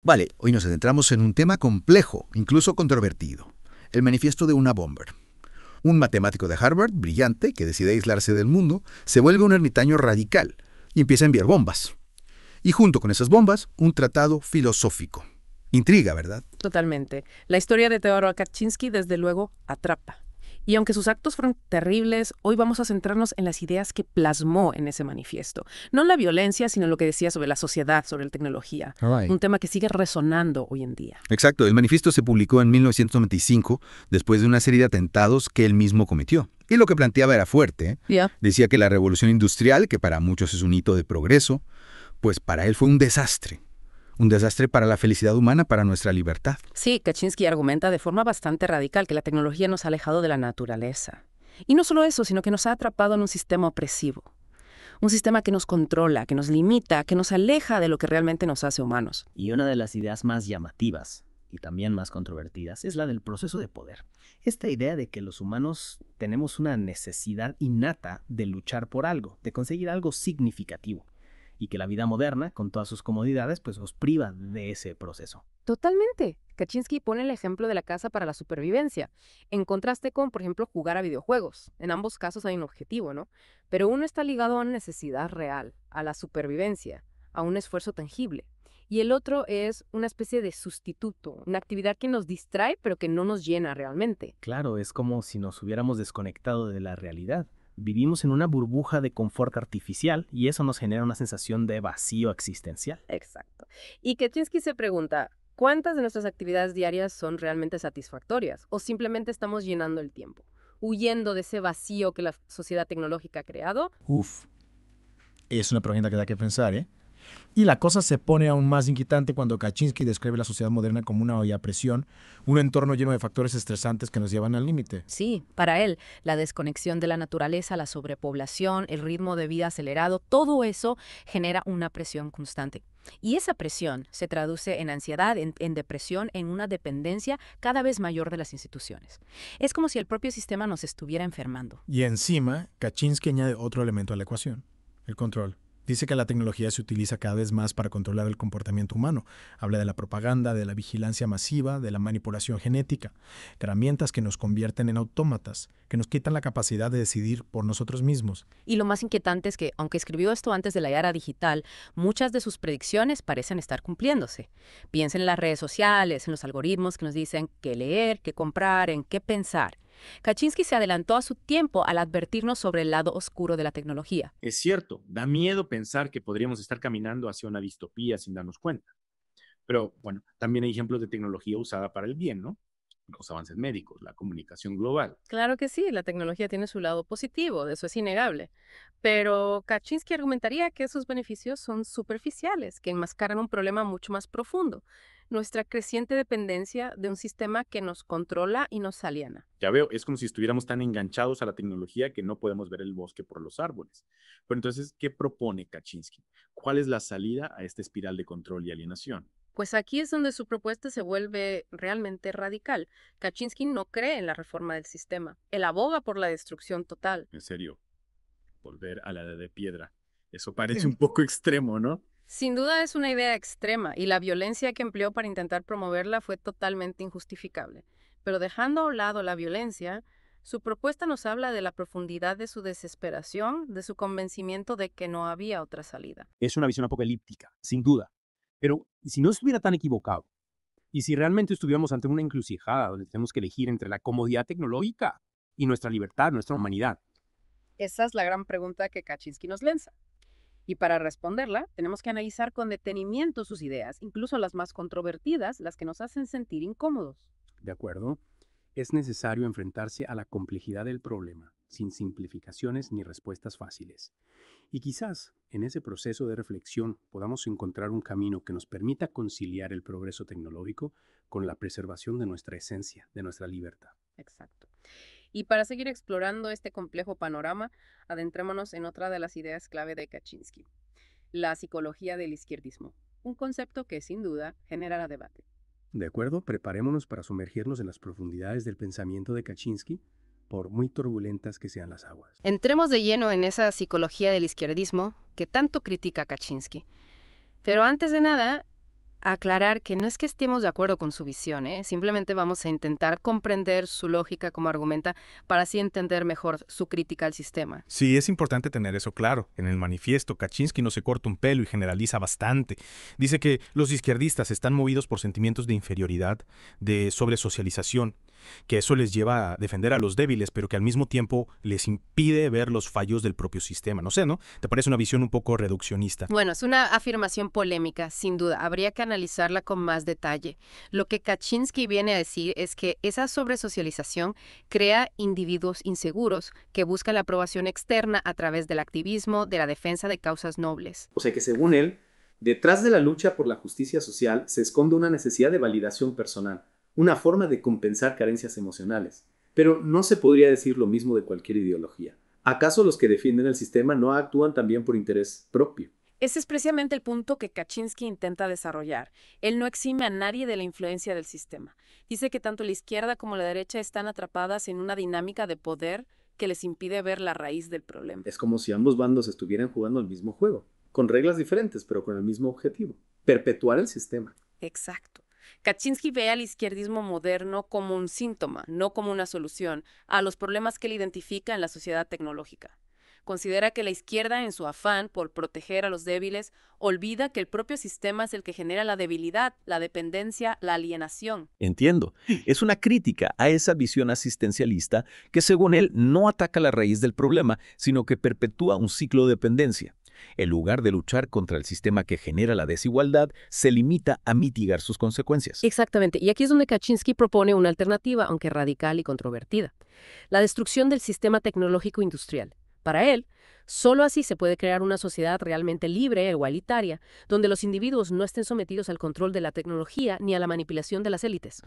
Vale, hoy nos adentramos en un tema complejo, incluso controvertido. El manifiesto de una bomber. Un matemático de Harvard, brillante, que decide aislarse del mundo, se vuelve un ermitaño radical y empieza a enviar bombas. Y junto con esas bombas, un tratado filosófico. Intriga, ¿verdad? Totalmente. La historia de Theodor Kaczynski, desde luego, atrapa. Y aunque sus actos fueron terribles, hoy vamos a centrarnos en las ideas que plasmó en ese manifiesto. No la violencia, sino lo que decía sobre la sociedad, sobre la tecnología. All Un tema que sigue resonando hoy en día. Exacto, el manifiesto se publicó en 1995 después de una serie de atentados que él mismo cometió. Y lo que planteaba era fuerte. Ya. Decía que la revolución industrial, que para muchos es un hito de progreso, pues para él fue un desastre. Un desastre para la felicidad humana, para nuestra libertad. Sí, Kaczynski argumenta de forma bastante radical que la tecnología nos ha alejado de la naturaleza. Y no solo eso, sino que nos ha atrapado en un sistema opresivo. Un sistema que nos controla, que nos limita, que nos aleja de lo que realmente nos hace humanos. Y una de las ideas más llamativas y también más controvertidas es la del proceso de poder. Esta idea de que los humanos tenemos una necesidad innata de luchar por algo, de conseguir algo significativo, y que la vida moderna, con todas sus comodidades, pues nos priva de ese proceso. Totalmente. Kaczynski pone el ejemplo de la casa para la supervivencia, en contraste con, por ejemplo, jugar a videojuegos. En ambos casos hay un objetivo, ¿no? Pero uno está ligado a una necesidad real, a la supervivencia, a un esfuerzo tangible. Y el otro es una especie de sustituto, una actividad que nos distrae pero que no nos llena realmente. Claro, es como si nos hubiéramos desconectado de la realidad. Vivimos en una burbuja de confort artificial y eso nos genera una sensación de vacío existencial. Exacto. Y Kaczynski se pregunta, ¿cuántas de nuestras actividades diarias son realmente satisfactorias? ¿O simplemente estamos llenando el tiempo, huyendo de ese vacío que la sociedad tecnológica ha creado? Uf, es una pregunta que da que pensar, ¿eh? Y la cosa se pone aún más inquietante cuando Kaczynski describe la sociedad moderna como una olla a presión, un entorno lleno de factores estresantes que nos llevan al límite. Sí, para él, la desconexión de la naturaleza, la sobrepoblación, el ritmo de vida acelerado, todo eso genera una presión constante. Y esa presión se traduce en ansiedad, en depresión, en una dependencia cada vez mayor de las instituciones. Es como si el propio sistema nos estuviera enfermando. Y encima, Kaczynski añade otro elemento a la ecuación, el control. Dice que la tecnología se utiliza cada vez más para controlar el comportamiento humano. Habla de la propaganda, de la vigilancia masiva, de la manipulación genética, herramientas que nos convierten en autómatas, que nos quitan la capacidad de decidir por nosotros mismos. Y lo más inquietante es que, aunque escribió esto antes de la era digital, muchas de sus predicciones parecen estar cumpliéndose. Piensen en las redes sociales, en los algoritmos que nos dicen qué leer, qué comprar, en qué pensar. Kaczynski se adelantó a su tiempo al advertirnos sobre el lado oscuro de la tecnología. Es cierto, da miedo pensar que podríamos estar caminando hacia una distopía sin darnos cuenta. Pero bueno, también hay ejemplos de tecnología usada para el bien, ¿no? Los avances médicos, la comunicación global. Claro que sí, la tecnología tiene su lado positivo, eso es innegable. Pero Kaczynski argumentaría que esos beneficios son superficiales, que enmascaran un problema mucho más profundo, nuestra creciente dependencia de un sistema que nos controla y nos aliena. Ya veo, es como si estuviéramos tan enganchados a la tecnología que no podemos ver el bosque por los árboles. Pero entonces, ¿qué propone Kaczynski? ¿Cuál es la salida a esta espiral de control y alienación? Pues aquí es donde su propuesta se vuelve realmente radical. Kaczynski no cree en la reforma del sistema. Él aboga por la destrucción total. En serio, volver a la edad de piedra. Eso parece un poco extremo, ¿no? Sin duda es una idea extrema y la violencia que empleó para intentar promoverla fue totalmente injustificable. Pero dejando a un lado la violencia, su propuesta nos habla de la profundidad de su desesperación, de su convencimiento de que no había otra salida. Es una visión apocalíptica, sin duda. Pero, ¿y si no estuviera tan equivocado? ¿Y si realmente estuviéramos ante una encrucijada donde tenemos que elegir entre la comodidad tecnológica y nuestra libertad, nuestra humanidad? Esa es la gran pregunta que Kaczynski nos lanza. Y para responderla, tenemos que analizar con detenimiento sus ideas, incluso las más controvertidas, las que nos hacen sentir incómodos. ¿De acuerdo? Es necesario enfrentarse a la complejidad del problema, sin simplificaciones ni respuestas fáciles. Y quizás, en ese proceso de reflexión, podamos encontrar un camino que nos permita conciliar el progreso tecnológico con la preservación de nuestra esencia, de nuestra libertad. Exacto. Y para seguir explorando este complejo panorama, adentrémonos en otra de las ideas clave de Kaczynski, la psicología del izquierdismo, un concepto que sin duda generará debate. ¿De acuerdo? Preparémonos para sumergirnos en las profundidades del pensamiento de Kaczynski, por muy turbulentas que sean las aguas. Entremos de lleno en esa psicología del izquierdismo que tanto critica Kaczynski. Pero antes de nada, Aclarar que no es que estemos de acuerdo con su visión, ¿eh? Simplemente vamos a intentar comprender su lógica como argumenta para así entender mejor su crítica al sistema. Sí, es importante tener eso claro. En el manifiesto, Kaczynski no se corta un pelo y generaliza bastante. Dice que los izquierdistas están movidos por sentimientos de inferioridad, de sobresocialización, que eso les lleva a defender a los débiles, pero que al mismo tiempo les impide ver los fallos del propio sistema. No sé, ¿no? ¿Te parece una visión un poco reduccionista? Bueno, es una afirmación polémica, sin duda. Habría que analizarla con más detalle. Lo que Kaczynski viene a decir es que esa sobresocialización crea individuos inseguros que buscan la aprobación externa a través del activismo, de la defensa de causas nobles. O sea que según él, detrás de la lucha por la justicia social se esconde una necesidad de validación personal, una forma de compensar carencias emocionales. Pero no se podría decir lo mismo de cualquier ideología. ¿Acaso los que defienden el sistema no actúan también por interés propio? Ese es precisamente el punto que Kaczynski intenta desarrollar. Él no exime a nadie de la influencia del sistema. Dice que tanto la izquierda como la derecha están atrapadas en una dinámica de poder que les impide ver la raíz del problema. Es como si ambos bandos estuvieran jugando el mismo juego, con reglas diferentes, pero con el mismo objetivo: perpetuar el sistema. Exacto. Kaczynski ve al izquierdismo moderno como un síntoma, no como una solución, a los problemas que él identifica en la sociedad tecnológica. Considera que la izquierda, en su afán por proteger a los débiles, olvida que el propio sistema es el que genera la debilidad, la dependencia, la alienación. Entiendo. Es una crítica a esa visión asistencialista que, según él, no ataca la raíz del problema, sino que perpetúa un ciclo de dependencia. En lugar de luchar contra el sistema que genera la desigualdad, se limita a mitigar sus consecuencias. Exactamente, y aquí es donde Kaczynski propone una alternativa, aunque radical y controvertida: la destrucción del sistema tecnológico industrial. Para él, solo así se puede crear una sociedad realmente libre e igualitaria, donde los individuos no estén sometidos al control de la tecnología ni a la manipulación de las élites.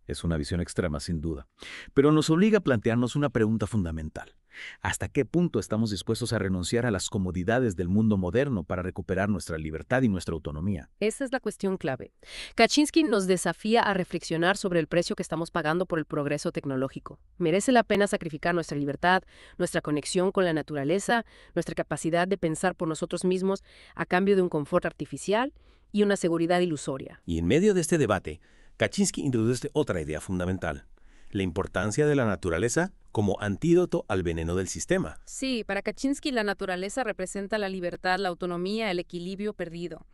Es una visión extrema, sin duda. Pero nos obliga a plantearnos una pregunta fundamental. ¿Hasta qué punto estamos dispuestos a renunciar a las comodidades del mundo moderno para recuperar nuestra libertad y nuestra autonomía? Esa es la cuestión clave. Kaczynski nos desafía a reflexionar sobre el precio que estamos pagando por el progreso tecnológico. ¿Merece la pena sacrificar nuestra libertad, nuestra conexión con la naturaleza, nuestra capacidad de pensar por nosotros mismos a cambio de un confort artificial y una seguridad ilusoria? Y en medio de este debate, Kaczynski introduce otra idea fundamental: la importancia de la naturaleza como antídoto al veneno del sistema. Sí, para Kaczynski la naturaleza representa la libertad, la autonomía, el equilibrio perdido.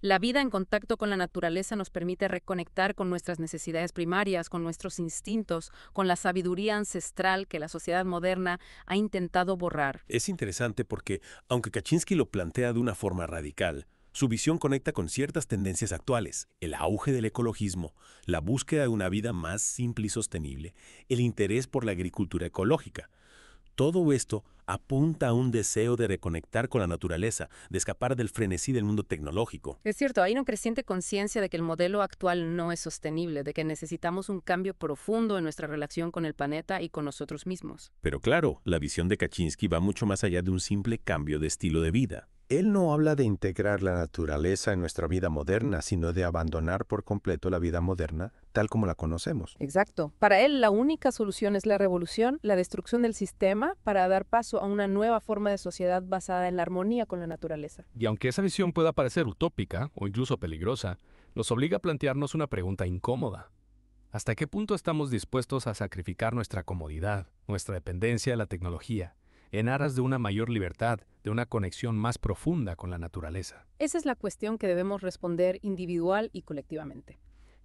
La vida en contacto con la naturaleza nos permite reconectar con nuestras necesidades primarias, con nuestros instintos, con la sabiduría ancestral que la sociedad moderna ha intentado borrar. Es interesante porque, aunque Kaczynski lo plantea de una forma radical, su visión conecta con ciertas tendencias actuales: el auge del ecologismo, la búsqueda de una vida más simple y sostenible, el interés por la agricultura ecológica. Todo esto apunta a un deseo de reconectar con la naturaleza, de escapar del frenesí del mundo tecnológico. Es cierto, hay una creciente conciencia de que el modelo actual no es sostenible, de que necesitamos un cambio profundo en nuestra relación con el planeta y con nosotros mismos. Pero claro, la visión de Kaczynski va mucho más allá de un simple cambio de estilo de vida. Él no habla de integrar la naturaleza en nuestra vida moderna, sino de abandonar por completo la vida moderna tal como la conocemos. Exacto. Para él, la única solución es la revolución, la destrucción del sistema para dar paso a una nueva forma de sociedad basada en la armonía con la naturaleza. Y aunque esa visión pueda parecer utópica o incluso peligrosa, nos obliga a plantearnos una pregunta incómoda. ¿Hasta qué punto estamos dispuestos a sacrificar nuestra comodidad, nuestra dependencia de la tecnología, en aras de una mayor libertad, de una conexión más profunda con la naturaleza? Esa es la cuestión que debemos responder individual y colectivamente.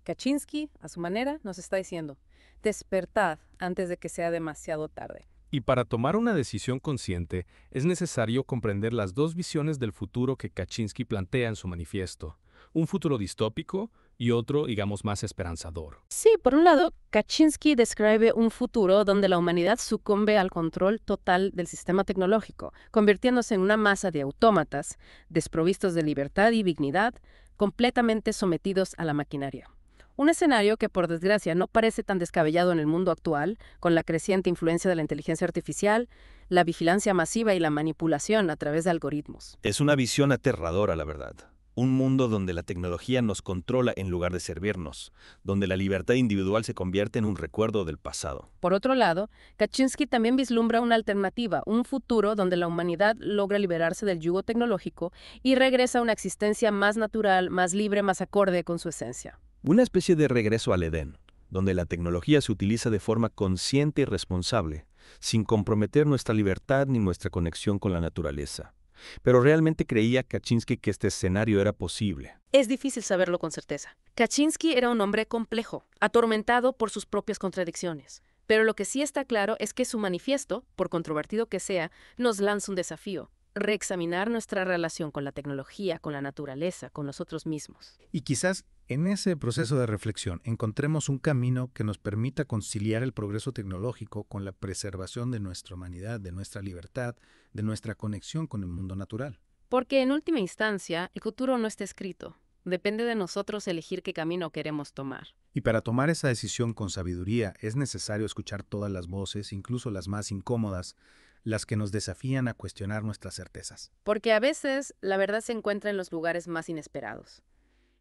Kaczynski, a su manera, nos está diciendo: despertad antes de que sea demasiado tarde. Y para tomar una decisión consciente, es necesario comprender las dos visiones del futuro que Kaczynski plantea en su manifiesto: un futuro distópico y otro, digamos, más esperanzador. Sí, por un lado, Kaczynski describe un futuro donde la humanidad sucumbe al control total del sistema tecnológico, convirtiéndose en una masa de autómatas, desprovistos de libertad y dignidad, completamente sometidos a la maquinaria. Un escenario que, por desgracia, no parece tan descabellado en el mundo actual, con la creciente influencia de la inteligencia artificial, la vigilancia masiva y la manipulación a través de algoritmos. Es una visión aterradora, la verdad. Un mundo donde la tecnología nos controla en lugar de servirnos, donde la libertad individual se convierte en un recuerdo del pasado. Por otro lado, Kaczynski también vislumbra una alternativa, un futuro donde la humanidad logra liberarse del yugo tecnológico y regresa a una existencia más natural, más libre, más acorde con su esencia. Una especie de regreso al Edén, donde la tecnología se utiliza de forma consciente y responsable, sin comprometer nuestra libertad ni nuestra conexión con la naturaleza. Pero realmente creía Kaczynski que este escenario era posible. Es difícil saberlo con certeza. Kaczynski era un hombre complejo, atormentado por sus propias contradicciones. Pero lo que sí está claro es que su manifiesto, por controvertido que sea, nos lanza un desafío: reexaminar nuestra relación con la tecnología, con la naturaleza, con nosotros mismos. Y quizás en ese proceso de reflexión encontremos un camino que nos permita conciliar el progreso tecnológico con la preservación de nuestra humanidad, de nuestra libertad, de nuestra conexión con el mundo natural. Porque en última instancia, el futuro no está escrito. Depende de nosotros elegir qué camino queremos tomar. Y para tomar esa decisión con sabiduría es necesario escuchar todas las voces, incluso las más incómodas, las que nos desafían a cuestionar nuestras certezas. Porque a veces la verdad se encuentra en los lugares más inesperados.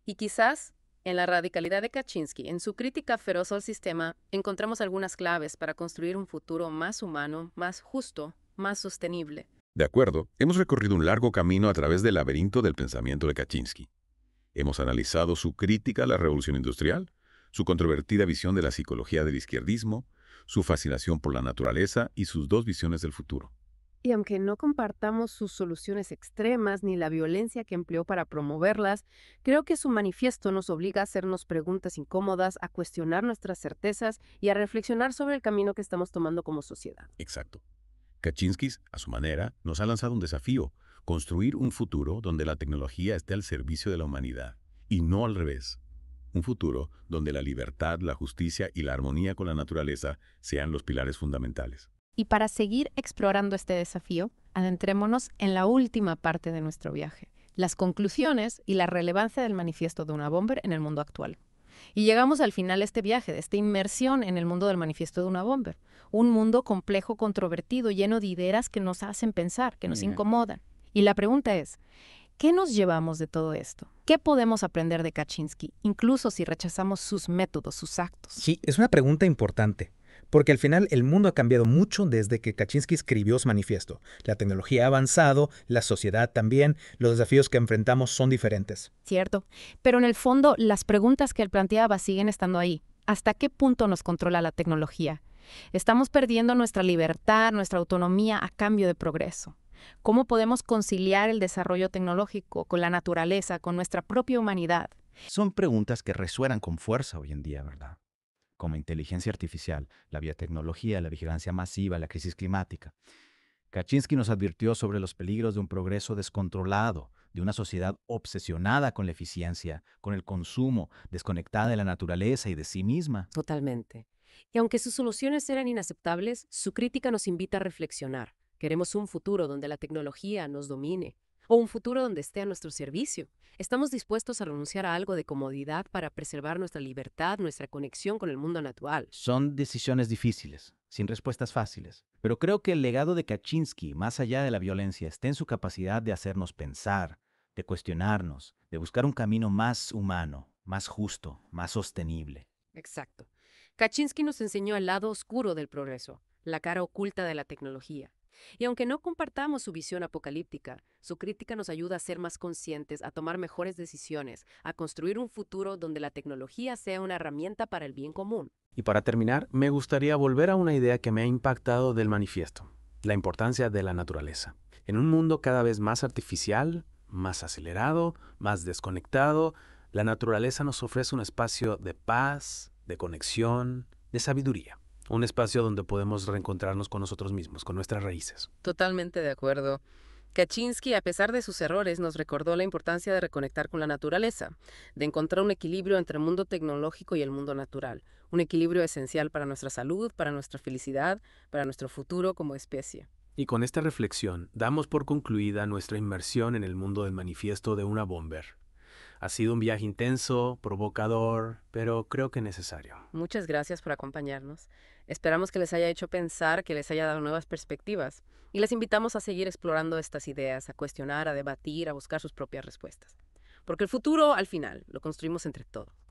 Y quizás, en la radicalidad de Kaczynski, en su crítica feroz al sistema, encontramos algunas claves para construir un futuro más humano, más justo, más sostenible. De acuerdo, hemos recorrido un largo camino a través del laberinto del pensamiento de Kaczynski. Hemos analizado su crítica a la revolución industrial, su controvertida visión de la psicología del izquierdismo, su fascinación por la naturaleza y sus dos visiones del futuro. Y aunque no compartamos sus soluciones extremas ni la violencia que empleó para promoverlas, creo que su manifiesto nos obliga a hacernos preguntas incómodas, a cuestionar nuestras certezas y a reflexionar sobre el camino que estamos tomando como sociedad. Exacto. Kaczynski, a su manera, nos ha lanzado un desafío: construir un futuro donde la tecnología esté al servicio de la humanidad, y no al revés. Un futuro donde la libertad, la justicia y la armonía con la naturaleza sean los pilares fundamentales. Y para seguir explorando este desafío, adentrémonos en la última parte de nuestro viaje, las conclusiones y la relevancia del manifiesto de una bomber en el mundo actual. Y llegamos al final de este viaje, de esta inmersión en el mundo del manifiesto de una bomber, un mundo complejo, controvertido, lleno de ideas que nos hacen pensar, que nos incomodan. Y la pregunta es, ¿qué nos llevamos de todo esto? ¿Qué podemos aprender de Kaczynski, incluso si rechazamos sus métodos, sus actos? Sí, es una pregunta importante. Porque al final el mundo ha cambiado mucho desde que Kaczynski escribió su manifiesto. La tecnología ha avanzado, la sociedad también, los desafíos que enfrentamos son diferentes. Cierto, pero en el fondo las preguntas que él planteaba siguen estando ahí. ¿Hasta qué punto nos controla la tecnología? ¿Estamos perdiendo nuestra libertad, nuestra autonomía a cambio de progreso? ¿Cómo podemos conciliar el desarrollo tecnológico con la naturaleza, con nuestra propia humanidad? Son preguntas que resuenan con fuerza hoy en día, ¿verdad? Como inteligencia artificial, la biotecnología, la vigilancia masiva, la crisis climática. Kaczynski nos advirtió sobre los peligros de un progreso descontrolado, de una sociedad obsesionada con la eficiencia, con el consumo, desconectada de la naturaleza y de sí misma. Totalmente. Y aunque sus soluciones eran inaceptables, su crítica nos invita a reflexionar. Queremos un futuro donde la tecnología nos domine, o un futuro donde esté a nuestro servicio. ¿Estamos dispuestos a renunciar a algo de comodidad para preservar nuestra libertad, nuestra conexión con el mundo natural? Son decisiones difíciles, sin respuestas fáciles. Pero creo que el legado de Kaczynski, más allá de la violencia, está en su capacidad de hacernos pensar, de cuestionarnos, de buscar un camino más humano, más justo, más sostenible. Exacto. Kaczynski nos enseñó el lado oscuro del progreso, la cara oculta de la tecnología. Y aunque no compartamos su visión apocalíptica, su crítica nos ayuda a ser más conscientes, a tomar mejores decisiones, a construir un futuro donde la tecnología sea una herramienta para el bien común. Y para terminar, me gustaría volver a una idea que me ha impactado del manifiesto: la importancia de la naturaleza. En un mundo cada vez más artificial, más acelerado, más desconectado, la naturaleza nos ofrece un espacio de paz, de conexión, de sabiduría. Un espacio donde podemos reencontrarnos con nosotros mismos, con nuestras raíces. Totalmente de acuerdo. Kaczynski, a pesar de sus errores, nos recordó la importancia de reconectar con la naturaleza, de encontrar un equilibrio entre el mundo tecnológico y el mundo natural, un equilibrio esencial para nuestra salud, para nuestra felicidad, para nuestro futuro como especie. Y con esta reflexión, damos por concluida nuestra inmersión en el mundo del manifiesto de una bomber. Ha sido un viaje intenso, provocador, pero creo que necesario. Muchas gracias por acompañarnos. Esperamos que les haya hecho pensar, que les haya dado nuevas perspectivas. Y les invitamos a seguir explorando estas ideas, a cuestionar, a debatir, a buscar sus propias respuestas. Porque el futuro, al final, lo construimos entre todos.